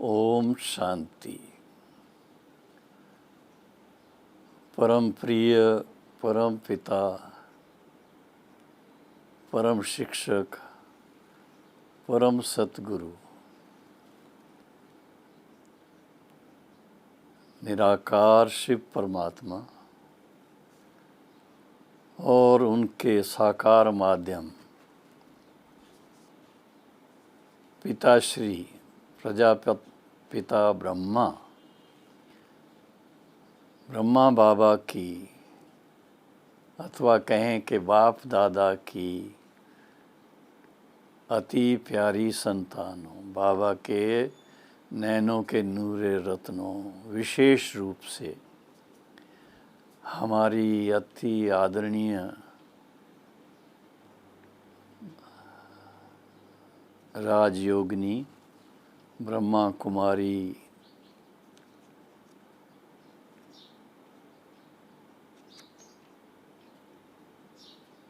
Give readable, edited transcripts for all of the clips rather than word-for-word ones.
ओम शांति। परम प्रिय, परम पिता, परम शिक्षक, परम सतगुरु, निराकार शिव परमात्मा और उनके साकार माध्यम पिताश्री प्रजापति पिता ब्रह्मा बाबा की अथवा कहें कि बाप दादा की अति प्यारी संतानों, बाबा के नैनों के नूरे रत्नों, विशेष रूप से हमारी अति आदरणीय राजयोगिनी ब्रह्मा कुमारी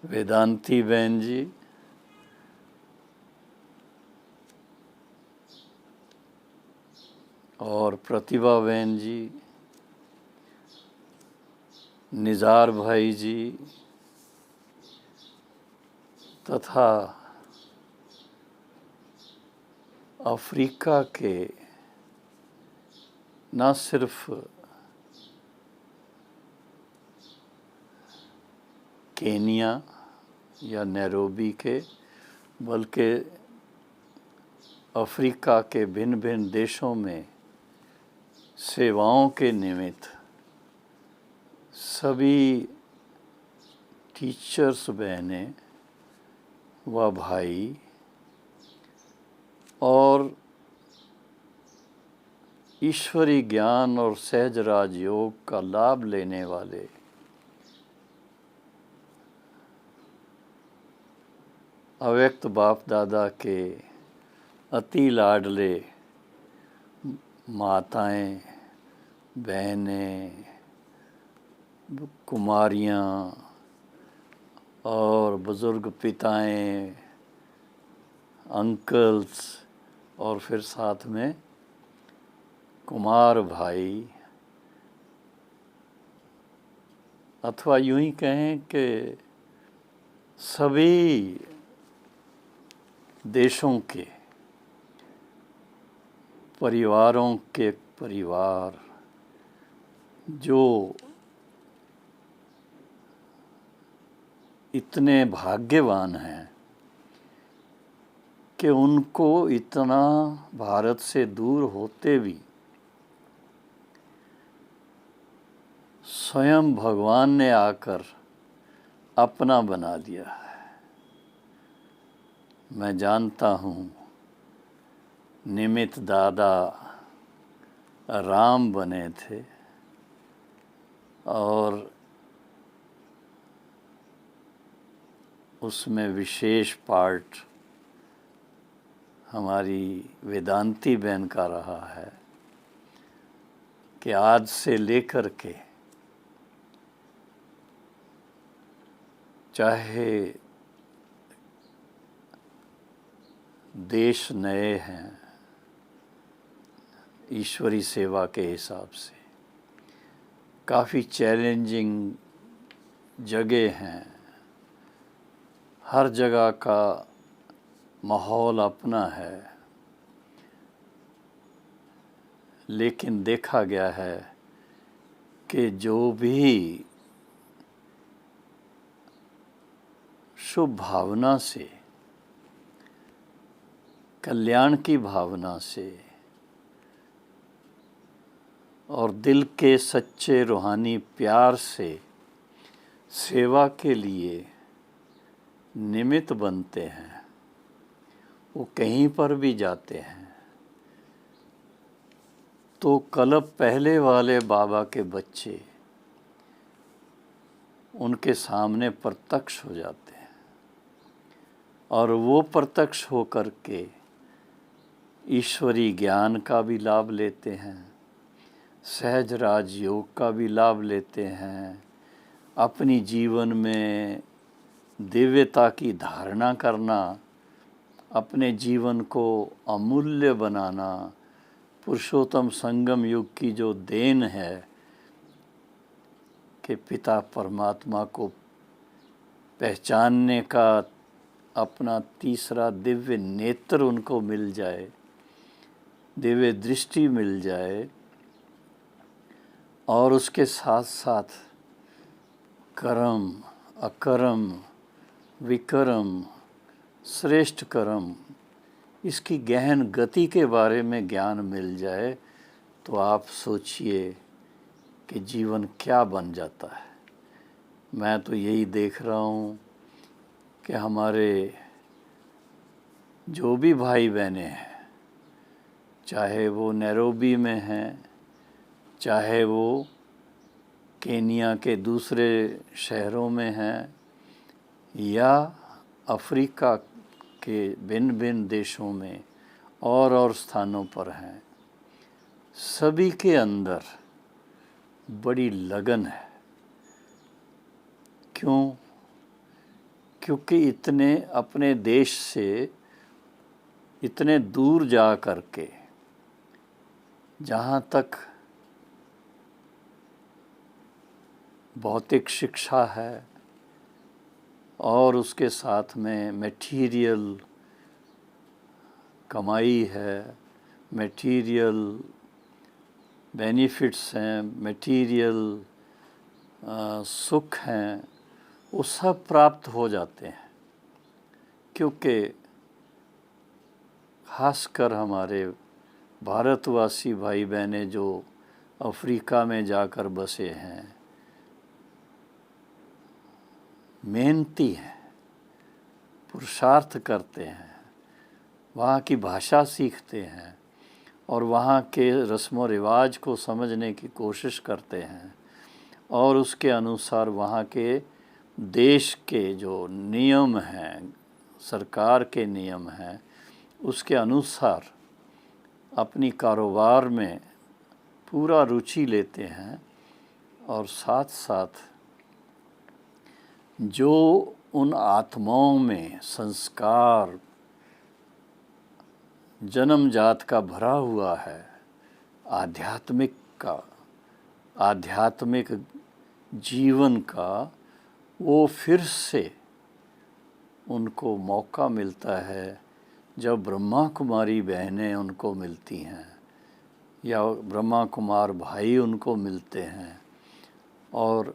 वेदांती बहन जी, और प्रतिभा बहन जी, निज़ार भाई जी तथा अफ्रीका के न सिर्फ केनिया या नैरोबी के बल्कि अफ्रीका के भिन्न भिन्न देशों में सेवाओं के निमित्त सभी टीचर्स बहनें व भाई और ईश्वरी ज्ञान और सहज राजयोग का लाभ लेने वाले अव्यक्त बाप दादा के अति लाडले माताएं, बहनें, कुमारियाँ और बुज़ुर्ग पिताएं, अंकल्स और फिर साथ में कुमार भाई, अथवा यूं ही कहें कि सभी देशों के परिवारों के परिवार जो इतने भाग्यवान हैं कि उनको इतना भारत से दूर होते भी स्वयं भगवान ने आकर अपना बना लिया है। मैं जानता हूँ निमित्त दादा राम बने थे और उसमें विशेष पार्ट हमारी वेदांती बहन का रहा है कि आज से लेकर के चाहे देश नए हैं ईश्वरी सेवा के हिसाब से, काफ़ी चैलेंजिंग जगह हैं, हर जगह का माहौल अपना है, लेकिन देखा गया है कि जो भी शुभ भावना से, कल्याण की भावना से और दिल के सच्चे रूहानी प्यार से सेवा के लिए निमित्त बनते हैं, वो कहीं पर भी जाते हैं तो कल्प पहले वाले बाबा के बच्चे उनके सामने प्रत्यक्ष हो जाते हैं और वो प्रत्यक्ष होकर के ईश्वरी ज्ञान का भी लाभ लेते हैं, सहज राजयोग का भी लाभ लेते हैं, अपनी जीवन में दिव्यता की धारणा करना, अपने जीवन को अमूल्य बनाना, पुरुषोत्तम संगम युग की जो देन है कि पिता परमात्मा को पहचानने का अपना तीसरा दिव्य नेत्र उनको मिल जाए, दिव्य दृष्टि मिल जाए, और उसके साथ साथ कर्म, अकर्म, विकर्म, श्रेष्ठ कर्म, इसकी गहन गति के बारे में ज्ञान मिल जाए, तो आप सोचिए कि जीवन क्या बन जाता है। मैं तो यही देख रहा हूँ कि हमारे जो भी भाई बहनें हैं, चाहे वो नैरोबी में हैं, चाहे वो केनिया के दूसरे शहरों में हैं, या अफ्रीका के भिन्न भिन्न देशों में और स्थानों पर हैं, सभी के अंदर बड़ी लगन है। क्यों? क्योंकि इतने अपने देश से इतने दूर जा कर के, जहाँ तक भौतिक शिक्षा है और उसके साथ में मटेरियल कमाई है, मटेरियल बेनिफिट्स हैं, मटेरियल सुख हैं, वो सब प्राप्त हो जाते हैं। क्योंकि खासकर हमारे भारतवासी भाई बहनें जो अफ्रीका में जाकर बसे हैं, मेहनती हैं, पुरुषार्थ करते हैं, वहाँ की भाषा सीखते हैं और वहाँ के रस्म व रिवाज को समझने की कोशिश करते हैं, और उसके अनुसार वहाँ के देश के जो नियम हैं, सरकार के नियम हैं, उसके अनुसार अपनी कारोबार में पूरा रुचि लेते हैं। और साथ साथ जो उन आत्माओं में संस्कार जन्मजात का भरा हुआ है, आध्यात्मिक जीवन का, वो फिर से उनको मौका मिलता है जब ब्रह्मा कुमारी बहनें उनको मिलती हैं या ब्रह्मा कुमार भाई उनको मिलते हैं और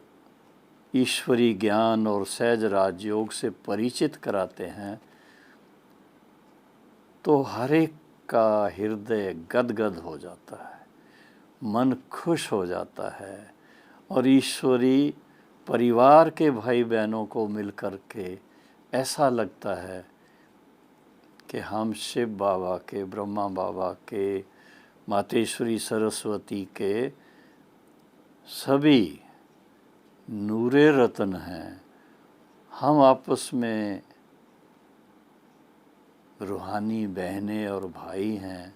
ईश्वरी ज्ञान और सहज राजयोग से परिचित कराते हैं, तो हर एक का हृदय गदगद हो जाता है, मन खुश हो जाता है, और ईश्वरी परिवार के भाई बहनों को मिल कर के ऐसा लगता है कि हम शिव बाबा के, ब्रह्मा बाबा के, मातेश्वरी सरस्वती के सभी नूरे रतन हैं। हम आपस में रूहानी बहनें और भाई हैं।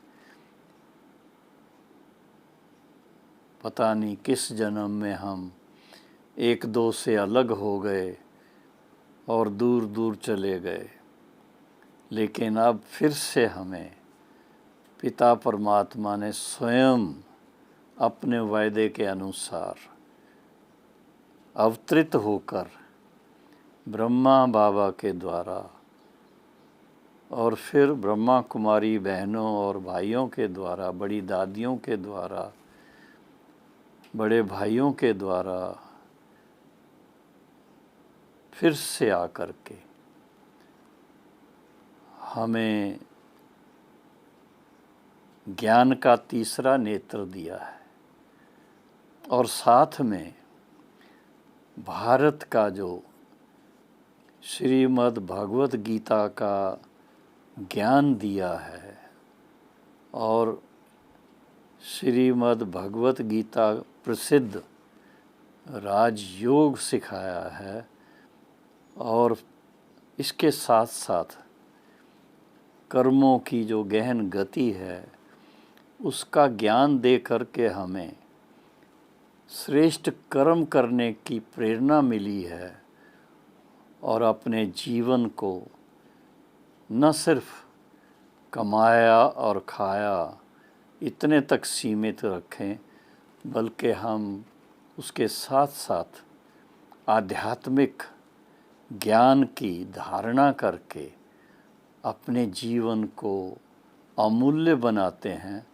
पता नहीं किस जन्म में हम एक दो से अलग हो गए और दूर दूर चले गए, लेकिन अब फिर से हमें पिता परमात्मा ने स्वयं अपने वायदे के अनुसार अवतरित होकर ब्रह्मा बाबा के द्वारा और फिर ब्रह्मा कुमारी बहनों और भाइयों के द्वारा, बड़ी दादियों के द्वारा, बड़े भाइयों के द्वारा फिर से आकर के हमें ज्ञान का तीसरा नेत्र दिया है, और साथ में भारत का जो श्रीमद् भगवत गीता का ज्ञान दिया है और श्रीमद् भगवत गीता प्रसिद्ध राजयोग सिखाया है, और इसके साथ साथ कर्मों की जो गहन गति है उसका ज्ञान दे करके हमें श्रेष्ठ कर्म करने की प्रेरणा मिली है, और अपने जीवन को न सिर्फ कमाया और खाया, इतने तक सीमित रखें, बल्कि हम उसके साथ साथ आध्यात्मिक ज्ञान की धारणा करके अपने जीवन को अमूल्य बनाते हैं।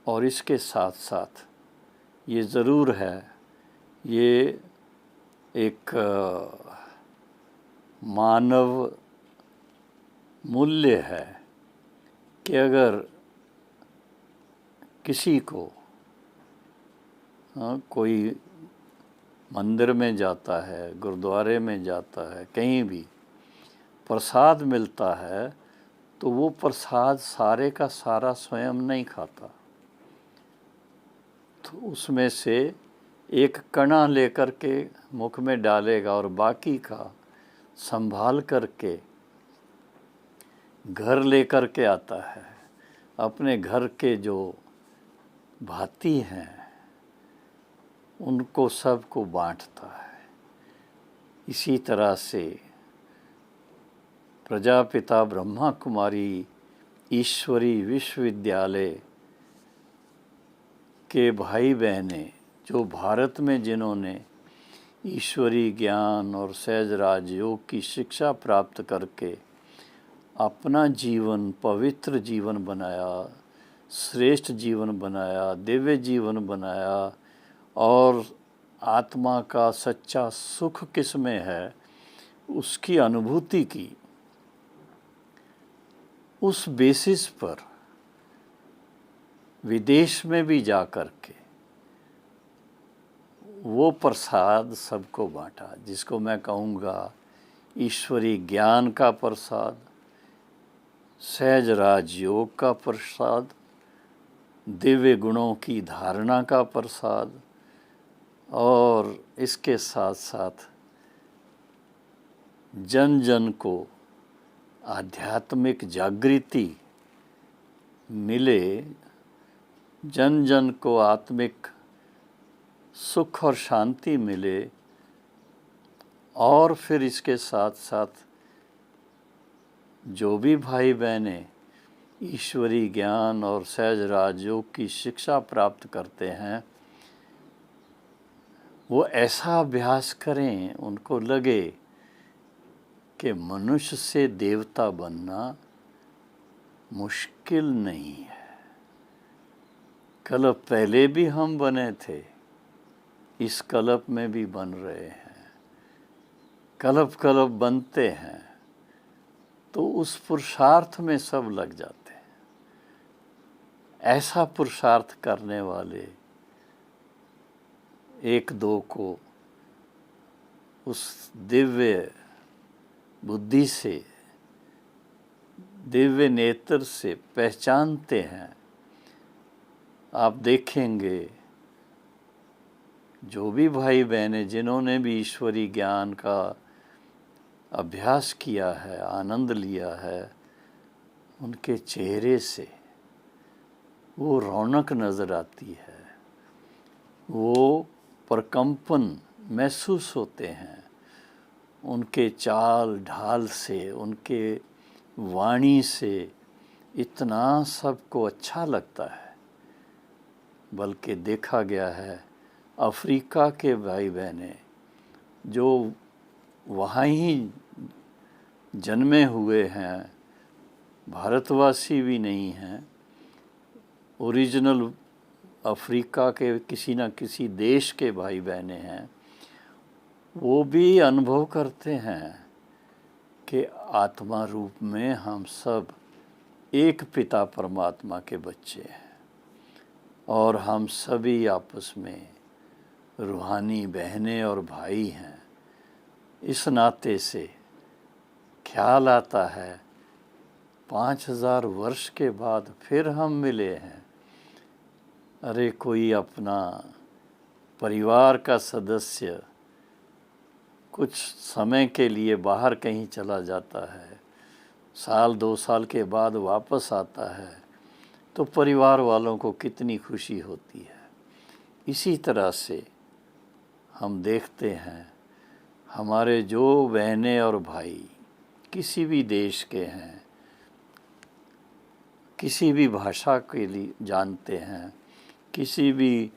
और इसके साथ साथ ये ज़रूर है, ये एक मानव मूल्य है कि अगर किसी को कोई मंदिर में जाता है, गुरुद्वारे में जाता है, कहीं भी प्रसाद मिलता है तो वो प्रसाद सारे का सारा स्वयं नहीं खाता, तो उसमें से एक कणा लेकर के मुख में डालेगा और बाकी का संभाल करके घर लेकर के आता है। अपने घर के जो भाती हैं उनको सबको बांटता है। इसी तरह से प्रजापिता ब्रह्मा कुमारी ईश्वरी विश्वविद्यालय के भाई बहनें जो भारत में जिन्होंने ईश्वरी ज्ञान और सहज राजयोग की शिक्षा प्राप्त करके अपना जीवन पवित्र जीवन बनाया, श्रेष्ठ जीवन बनाया, दिव्य जीवन बनाया और आत्मा का सच्चा सुख किसमें है उसकी अनुभूति की, उस बेसिस पर विदेश में भी जा कर के वो प्रसाद सबको बांटा, जिसको मैं कहूँगा ईश्वरी ज्ञान का प्रसाद, सहज राजयोग का प्रसाद, दिव्य गुणों की धारणा का प्रसाद, और इसके साथ साथ जन जन को आध्यात्मिक जागृति मिले, जन जन को आत्मिक सुख और शांति मिले, और फिर इसके साथ साथ जो भी भाई बहनें ईश्वरी ज्ञान और सहज राजयोग की शिक्षा प्राप्त करते हैं वो ऐसा अभ्यास करें, उनको लगे कि मनुष्य से देवता बनना मुश्किल नहीं है। कल्प पहले भी हम बने थे, इस कल्प में भी बन रहे हैं, कल्प कल्प बनते हैं, तो उस पुरुषार्थ में सब लग जाते हैं। ऐसा पुरुषार्थ करने वाले एक दो को उस दिव्य बुद्धि से, दिव्य नेत्र से पहचानते हैं। आप देखेंगे जो भी भाई बहनें जिन्होंने भी ईश्वरी ज्ञान का अभ्यास किया है, आनंद लिया है, उनके चेहरे से वो रौनक नज़र आती है, वो प्रकंपन महसूस होते हैं। उनके चाल ढाल से, उनके वाणी से इतना सबको अच्छा लगता है। बल्कि देखा गया है अफ्रीका के भाई बहनें जो वहाँ ही जन्मे हुए हैं, भारतवासी भी नहीं हैं, ओरिजिनल अफ्रीका के किसी न किसी देश के भाई बहनें हैं, वो भी अनुभव करते हैं कि आत्मा रूप में हम सब एक पिता परमात्मा के बच्चे हैं और हम सभी आपस में रूहानी बहनें और भाई हैं। इस नाते से ख्याल आता है 5000 वर्ष के बाद फिर हम मिले हैं। अरे कोई अपना परिवार का सदस्य कुछ समय के लिए बाहर कहीं चला जाता है, साल 2 साल के बाद वापस आता है, तो परिवार वालों को कितनी खुशी होती है। इसी तरह से हम देखते हैं हमारे जो बहनें और भाई किसी भी देश के हैं, किसी भी भाषा के लिए जानते हैं, किसी भी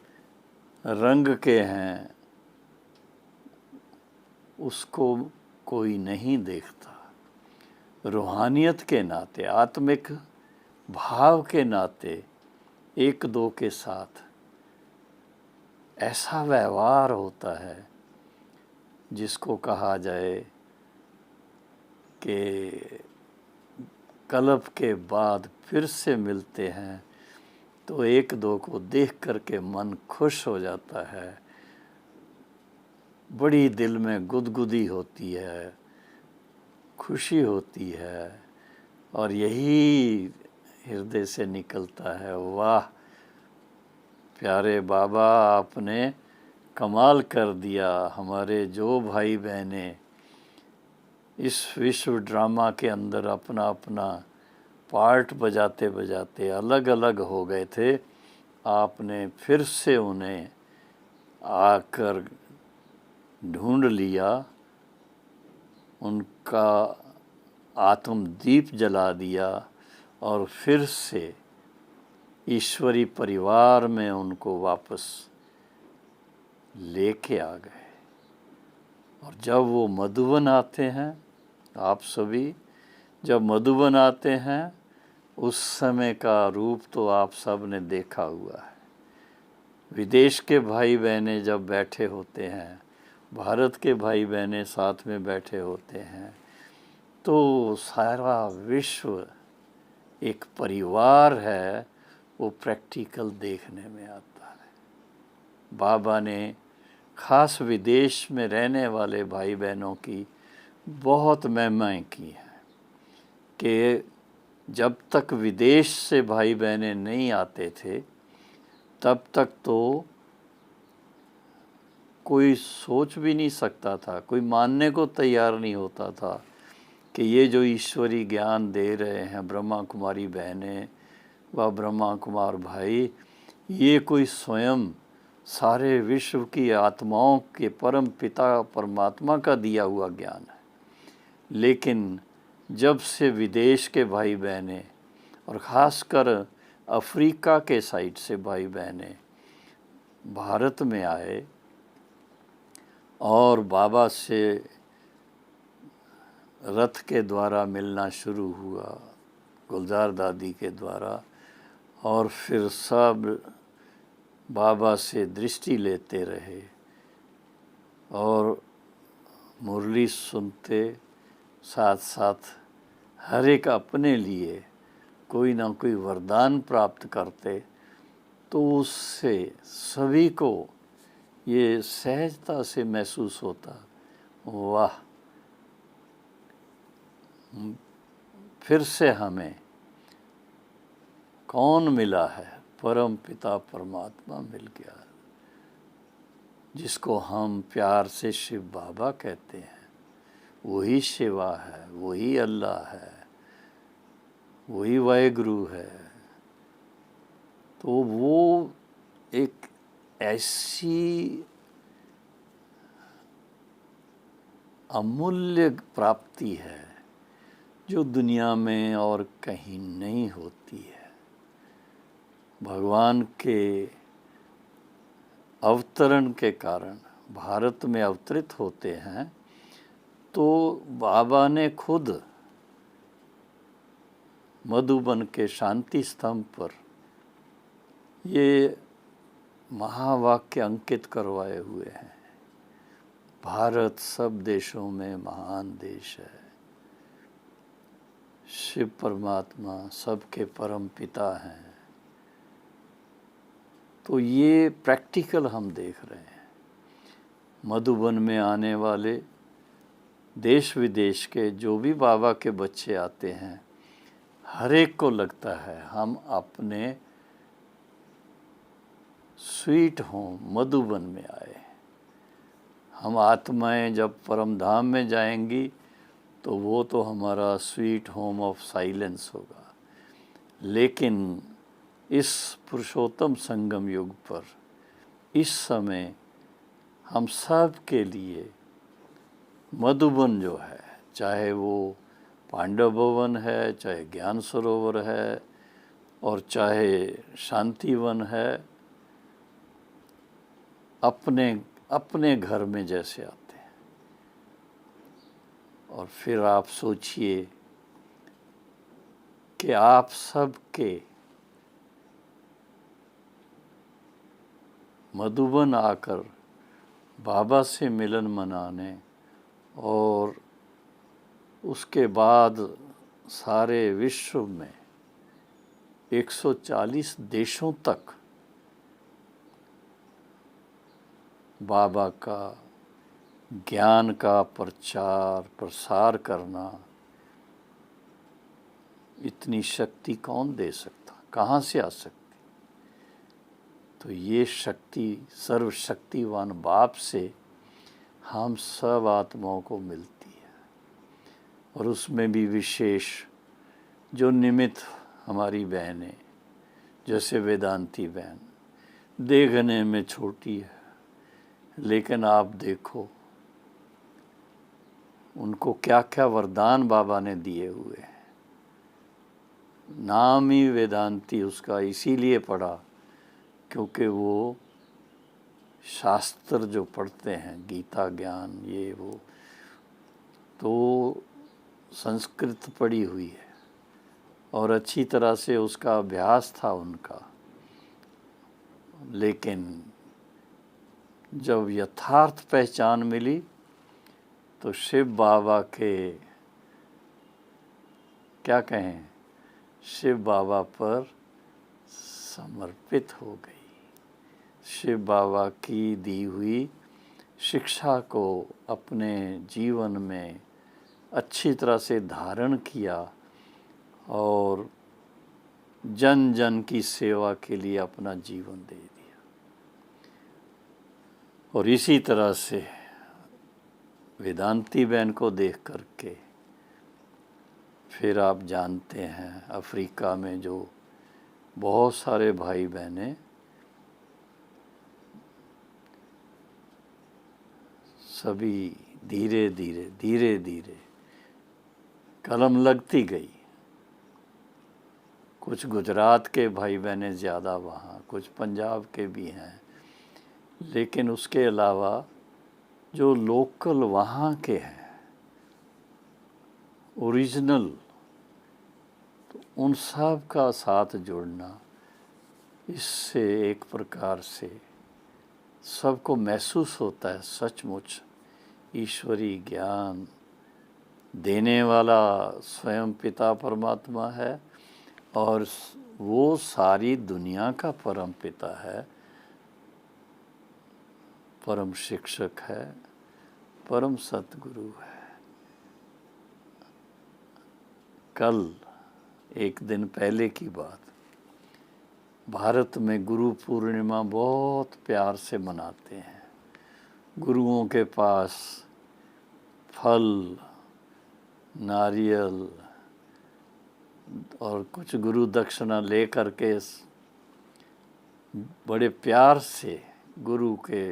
रंग के हैं, उसको कोई नहीं देखता। रूहानियत के नाते, आत्मिक भाव के नाते एक दो के साथ ऐसा व्यवहार होता है जिसको कहा जाए कि कल्प के बाद फिर से मिलते हैं तो एक दो को देख करके मन खुश हो जाता है, बड़ी दिल में गुदगुदी होती है, खुशी होती है, और यही हृदय से निकलता है, वाह प्यारे बाबा आपने कमाल कर दिया। हमारे जो भाई बहनें इस विश्व ड्रामा के अंदर अपना अपना पार्ट बजाते बजाते अलग अलग हो गए थे, आपने फिर से उन्हें आकर ढूंढ लिया, उनका आत्मदीप जला दिया और फिर से ईश्वरी परिवार में उनको वापस लेके आ गए। और जब वो मधुबन आते हैं, आप सभी जब मधुबन आते हैं, उस समय का रूप तो आप सब ने देखा हुआ है। विदेश के भाई बहनें जब बैठे होते हैं, भारत के भाई बहनें साथ में बैठे होते हैं, तो सारा विश्व एक परिवार है, वो प्रैक्टिकल देखने में आता है। बाबा ने खास विदेश में रहने वाले भाई बहनों की बहुत महिमाएं की हैं कि जब तक विदेश से भाई बहनें नहीं आते थे, तब तक तो कोई सोच भी नहीं सकता था, कोई मानने को तैयार नहीं होता था कि ये जो ईश्वरी ज्ञान दे रहे हैं ब्रह्मा कुमारी बहनें व ब्रह्मा कुमार भाई, ये कोई स्वयं सारे विश्व की आत्माओं के परम पिता परमात्मा का दिया हुआ ज्ञान है। लेकिन जब से विदेश के भाई बहनें और ख़ासकर अफ्रीका के साइड से भाई बहनें भारत में आए और बाबा से रथ के द्वारा मिलना शुरू हुआ, गुलजार दादी के द्वारा, और फिर सब बाबा से दृष्टि लेते रहे और मुरली सुनते, साथ साथ हर एक अपने लिए कोई ना कोई वरदान प्राप्त करते, तो उससे सभी को ये सहजता से महसूस होता, वाह फिर से हमें कौन मिला है, परम पिता परमात्मा मिल गया, जिसको हम प्यार से शिव बाबा कहते हैं। वही शिवा है, वही अल्लाह है, वही वाहेगुरु है। तो वो एक ऐसी अमूल्य प्राप्ति है जो दुनिया में और कहीं नहीं होती है। भगवान के अवतरण के कारण भारत में अवतरित होते हैं, तो बाबा ने खुद मधुबन के शांति स्तंभ पर ये महावाक्य अंकित करवाए हुए हैं, भारत सब देशों में महान देश है, शिव परमात्मा सबके परम पिता हैं। तो ये प्रैक्टिकल हम देख रहे हैं। मधुबन में आने वाले देश विदेश के जो भी बाबा के बच्चे आते हैं, हर एक को लगता है हम अपने स्वीट होम मधुबन में आए। हम आत्माएं जब परम धाम में जाएंगी तो वो तो हमारा स्वीट होम ऑफ साइलेंस होगा, लेकिन इस पुरुषोत्तम संगम युग पर इस समय हम सब के लिए मधुबन जो है, चाहे वो पांडव भवन है, चाहे ज्ञान सरोवर है, और चाहे शांतिवन है, अपने अपने घर में जैसे आते हैं। और फिर आप सोचिए कि आप सबके मधुबन आकर बाबा से मिलन मनाने और उसके बाद सारे विश्व में 140 देशों तक बाबा का ज्ञान का प्रचार प्रसार करना, इतनी शक्ति कौन दे सकता, कहाँ से आ सकती? तो ये शक्ति सर्वशक्तिवान बाप से हम सब आत्माओं को मिलती है। और उसमें भी विशेष जो निमित्त हमारी बहनें, जैसे वेदांती बहन, देखने में छोटी है, लेकिन आप देखो उनको क्या क्या वरदान बाबा ने दिए हुए हैं। नाम ही वेदांती उसका इसीलिए पड़ा क्योंकि वो शास्त्र जो पढ़ते हैं, गीता ज्ञान ये वो, तो संस्कृत पढ़ी हुई है और अच्छी तरह से उसका अभ्यास था उनका। लेकिन जब यथार्थ पहचान मिली तो शिव बाबा के क्या कहें, शिव बाबा पर समर्पित हो गई। शिव बाबा की दी हुई शिक्षा को अपने जीवन में अच्छी तरह से धारण किया और जन जन की सेवा के लिए अपना जीवन दे दिया। और इसी तरह से वेदांती बहन को देख करके फिर आप जानते हैं अफ्रीका में जो बहुत सारे भाई बहनें सभी धीरे धीरे कलम लगती गई। कुछ गुजरात के भाई बहनें ज़्यादा वहाँ, कुछ पंजाब के भी हैं, लेकिन उसके अलावा जो लोकल वहाँ के हैं ओरिजिनल, तो उन सब का साथ जोड़ना, इससे एक प्रकार से सबको महसूस होता है सचमुच ईश्वरी ज्ञान देने वाला स्वयं पिता परमात्मा है और वो सारी दुनिया का परम पिता है, परम शिक्षक है, परम सतगुरु है। कल एक दिन पहले की बात, भारत में गुरु पूर्णिमा बहुत प्यार से मनाते हैं। गुरुओं के पास फल, नारियल और कुछ गुरु दक्षिणा ले करके बड़े प्यार से गुरु के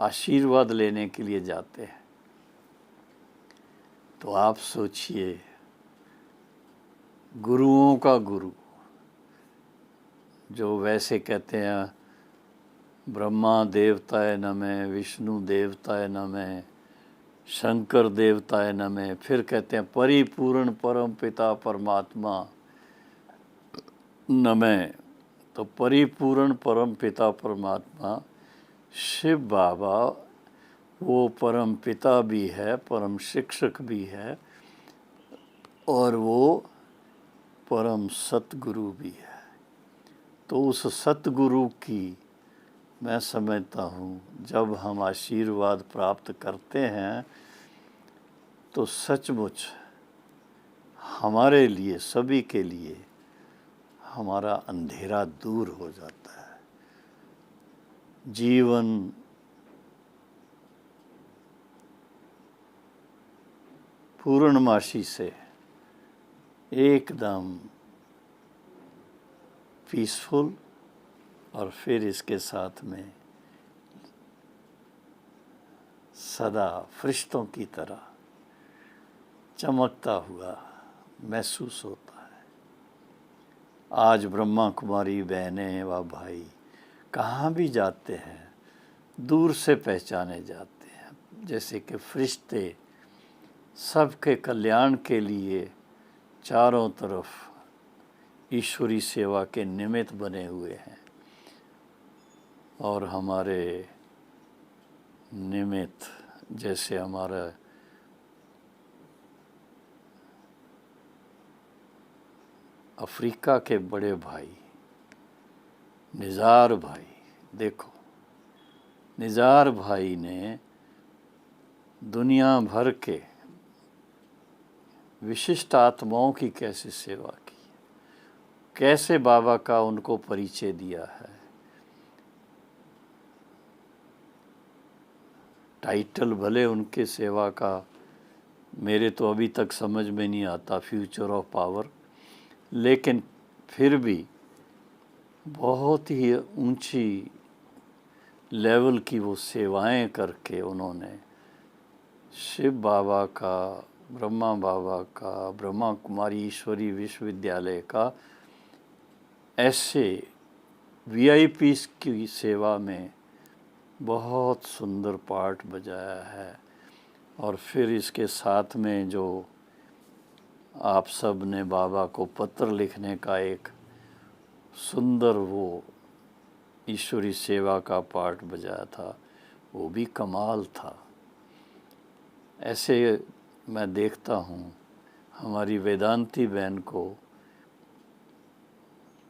आशीर्वाद लेने के लिए जाते हैं। तो आप सोचिए, गुरुओं का गुरु जो वैसे कहते हैं ब्रह्मा देवताय नमः, विष्णु देवताय नमः, शंकर देवताय नमः, फिर कहते हैं परिपूर्ण परम पिता परमात्मा नमः। तो परिपूर्ण परम पिता परमात्मा शिव बाबा वो परम पिता भी है, परम शिक्षक भी है और वो परम सतगुरु भी है। तो उस सतगुरु की मैं समझता हूँ जब हम आशीर्वाद प्राप्त करते हैं तो सचमुच हमारे लिए, सभी के लिए हमारा अंधेरा दूर हो जाता है। जीवन पूर्णमासी से एकदम पीसफुल और फिर इसके साथ में सदा फरिश्तों की तरह चमकता हुआ महसूस होता है। आज ब्रह्मा कुमारी बहनें व भाई कहाँ भी जाते हैं दूर से पहचाने जाते हैं, जैसे कि फरिश्ते सबके कल्याण के लिए चारों तरफ ईश्वरी सेवा के निमित्त बने हुए हैं। और हमारे निमित्त जैसे हमारा अफ्रीका के बड़े भाई निज़ार भाई, देखो निज़ार भाई ने दुनिया भर के विशिष्ट आत्माओं की कैसे सेवा की, कैसे बाबा का उनको परिचय दिया है। टाइटल भले उनके सेवा का मेरे तो अभी तक समझ में नहीं आता, फ्यूचर ऑफ पावर, लेकिन फिर भी बहुत ही ऊंची लेवल की वो सेवाएं करके उन्होंने शिव बाबा का, ब्रह्मा बाबा का, ब्रह्मा कुमारी ईश्वरी विश्वविद्यालय का ऐसे वीआईपीज़ की सेवा में बहुत सुंदर पार्ट बजाया है। और फिर इसके साथ में जो आप सब ने बाबा को पत्र लिखने का एक सुंदर वो ईश्वरी सेवा का पार्ट बजाया था, वो भी कमाल था। ऐसे मैं देखता हूँ हमारी वेदांती बहन को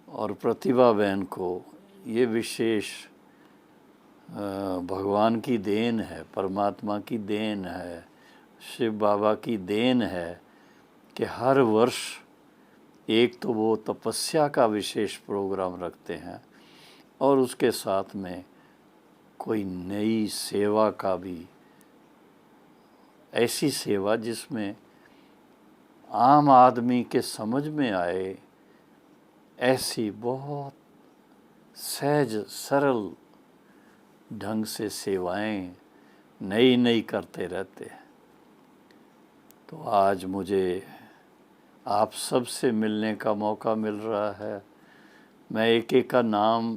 और प्रतिभा बहन को, ये विशेष भगवान की देन है, परमात्मा की देन है, शिव बाबा की देन है कि हर वर्ष एक तो वो तपस्या का विशेष प्रोग्राम रखते हैं और उसके साथ में कोई नई सेवा का भी, ऐसी सेवा जिसमें आम आदमी के समझ में आए, ऐसी बहुत सहज सरल ढंग से सेवाएं नई नई करते रहते हैं। तो आज मुझे आप सब से मिलने का मौका मिल रहा है। मैं एक एक का नाम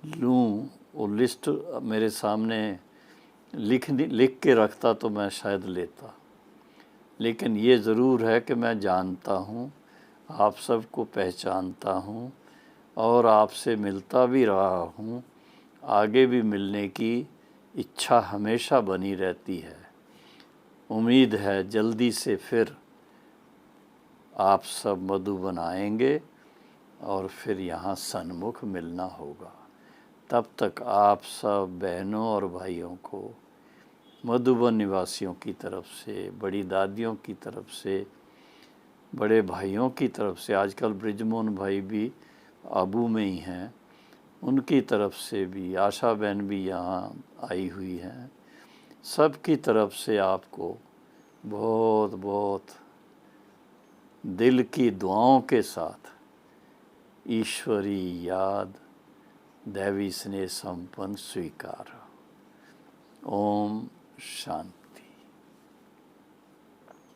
लूँ, वो लिस्ट मेरे सामने लिख के रखता तो मैं शायद लेता, लेकिन ये ज़रूर है कि मैं जानता हूँ, आप सबको पहचानता हूँ और आपसे मिलता भी रहा हूँ। आगे भी मिलने की इच्छा हमेशा बनी रहती है। उम्मीद है जल्दी से फिर आप सब मधुबन आएंगे और फिर यहाँ सन्मुख मिलना होगा। तब तक आप सब बहनों और भाइयों को मधुबन निवासियों की तरफ से, बड़ी दादियों की तरफ से, बड़े भाइयों की तरफ से, आजकल ब्रिजमोहन भाई भी आबू में ही हैं, उनकी तरफ से भी, आशा बहन भी यहाँ आई हुई हैं, सब की तरफ से आपको बहुत बहुत दिल की दुआओं के साथ ईश्वरी याद, दैवी स्नेह संपन्न स्वीकार। ओम शांति।